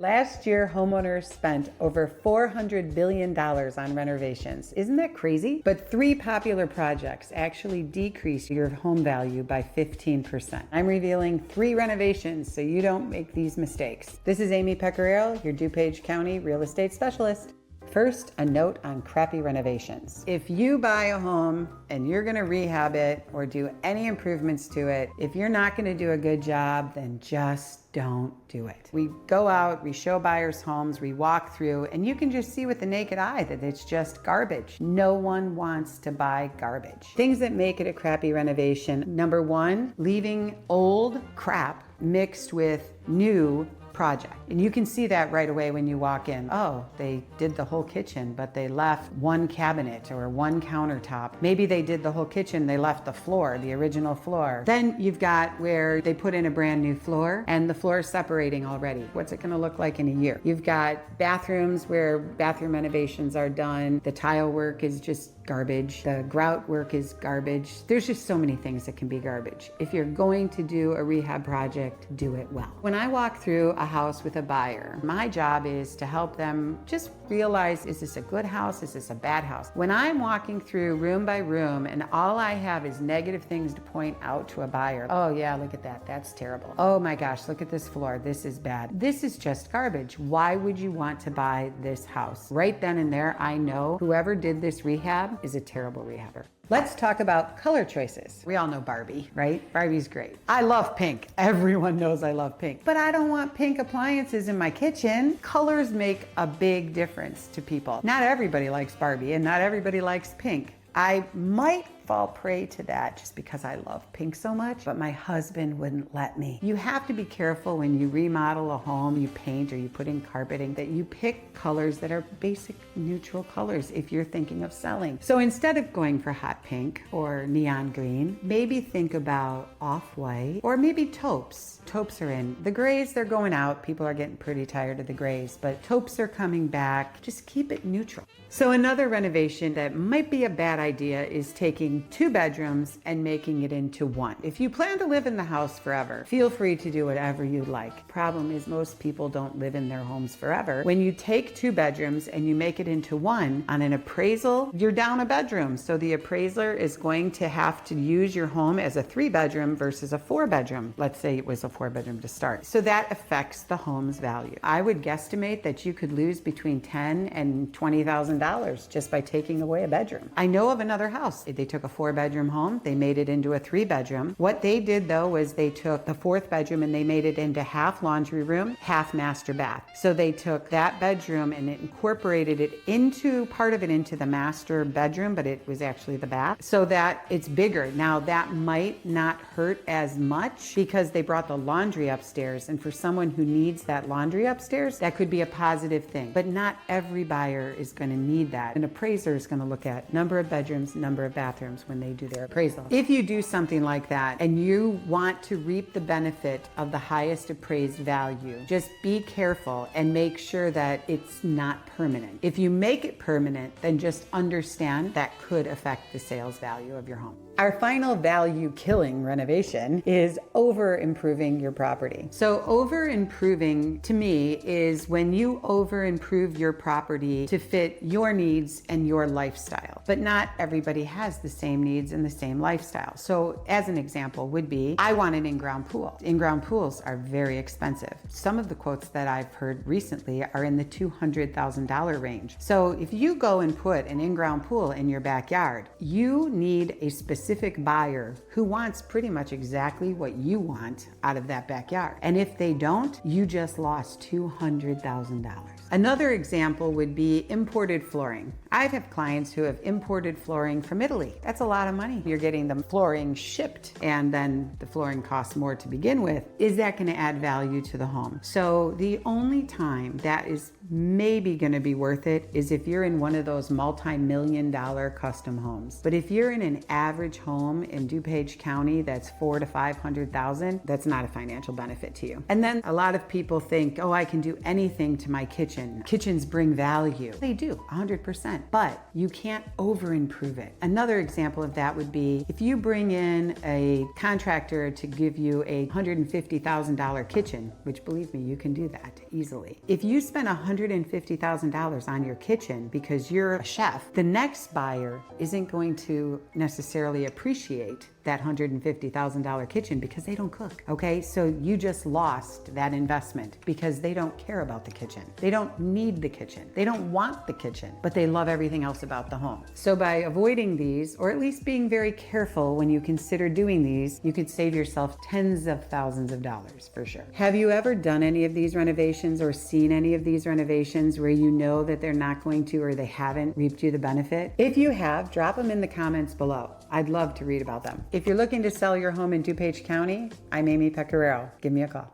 Last year, homeowners spent over $400 billion on renovations. Isn't that crazy? But 3 popular projects actually decrease your home value by 15%. I'm revealing 3 renovations so you don't make these mistakes. This is Amy Pecoraro, your DuPage County real estate specialist. First, a note on crappy renovations. If you buy a home and you're gonna rehab it or do any improvements to it, if you're not gonna do a good job, then just don't do it. We go out, we show buyers homes, we walk through, and you can just see with the naked eye that it's just garbage. No one wants to buy garbage. Things that make it a crappy renovation. Number 1, leaving old crap mixed with new project. And you can see that right away when you walk in. Oh, they did the whole kitchen, but they left one cabinet or one countertop. Maybe they did the whole kitchen, they left the floor, the original floor. Then you've got where they put in a brand new floor and the floor is separating already. What's it gonna look like in a year? You've got bathrooms where bathroom renovations are done. The tile work is just garbage. The grout work is garbage. There's just so many things that can be garbage. If you're going to do a rehab project, do it well. When I walk through a house with a buyer, my job is to help them just realize, is this a good house? Is this a bad house? When I'm walking through room by room and all I have is negative things to point out to a buyer, oh yeah, look at that, that's terrible. Oh my gosh, look at this floor, this is bad. This is just garbage. Why would you want to buy this house? Right then and there, I know whoever did this rehab is a terrible rehabber. Let's talk about color choices. We all know Barbie, right? Barbie's great. I love pink. Everyone knows I love pink. But I don't want pink appliances in my kitchen. Colors make a big difference to people. Not everybody likes Barbie and not everybody likes pink. I might fall prey to that just because I love pink so much, but my husband wouldn't let me. You have to be careful when you remodel a home, you paint or you put in carpeting, that you pick colors that are basic neutral colors if you're thinking of selling. So instead of going for hot pink or neon green, maybe think about off-white or maybe taupes. Taupes are in. The grays, they're going out. People are getting pretty tired of the grays, but taupes are coming back. Just keep it neutral. So another renovation that might be a bad idea is taking 2 bedrooms and making it into 1. If you plan to live in the house forever, feel free to do whatever you like. Problem is most people don't live in their homes forever. When you take 2 bedrooms and you make it into 1, on an appraisal, you're down a bedroom. So the appraiser is going to have to use your home as a 3-bedroom versus a 4-bedroom. Let's say it was a 4-bedroom to start. So that affects the home's value. I would guesstimate that you could lose between $10,000 and $20,000 just by taking away a bedroom. I know of another house. They took a 4-bedroom home, they made it into a 3-bedroom. What they did though was they took the 4th bedroom and they made it into half laundry room, half master bath. So they took that bedroom and it incorporated it into part of it into the master bedroom, but it was actually the bath, so that it's bigger. Now that might not hurt as much because they brought the laundry upstairs, and for someone who needs that laundry upstairs, that could be a positive thing. But not every buyer is going to need that. An appraiser is going to look at number of bedrooms, number of bathrooms when they do their appraisal. If you do something like that and you want to reap the benefit of the highest appraised value, just be careful and make sure that it's not permanent. If you make it permanent, then just understand that could affect the sales value of your home. Our final value killing renovation is over improving your property. So over improving to me is when you over improve your property to fit your needs and your lifestyle. But not everybody has the same needs and the same lifestyle. So as an example would be, I want an in-ground pool. In-ground pools are very expensive. Some of the quotes that I've heard recently are in the $200,000 range. So if you go and put an in-ground pool in your backyard, you need a specific buyer who wants pretty much exactly what you want out of that backyard. And if they don't, you just lost $200,000. Another example would be imported flooring. I have clients who have imported flooring from Italy. That's a lot of money. You're getting the flooring shipped and then the flooring costs more to begin with. Is that going to add value to the home? So the only time that is maybe going to be worth it is if you're in one of those multi-million-dollar custom homes. But if you're in an average home in DuPage County that's $400,000 to $500,000, that's not a financial benefit to you. And then a lot of people think, oh, I can do anything to my kitchen. Kitchens bring value. They do, 100%, but you can't over-improve it. Another example of that would be if you bring in a contractor to give you a $150,000 kitchen, which believe me, you can do that easily. If you spend $150,000 on your kitchen because you're a chef, the next buyer isn't going to necessarily appreciate that $150,000 kitchen because they don't cook, okay? So you just lost that investment because they don't care about the kitchen. They don't need the kitchen. They don't want the kitchen, but they love everything else about the home. So by avoiding these, or at least being very careful when you consider doing these, you could save yourself tens of thousands of dollars for sure. Have you ever done any of these renovations or seen any of these renovations where you know that they're not going to or they haven't reaped you the benefit? If you have, drop them in the comments below. I'd love to read about them. If you're looking to sell your home in DuPage County, I'm Amy Pecoraro. Give me a call.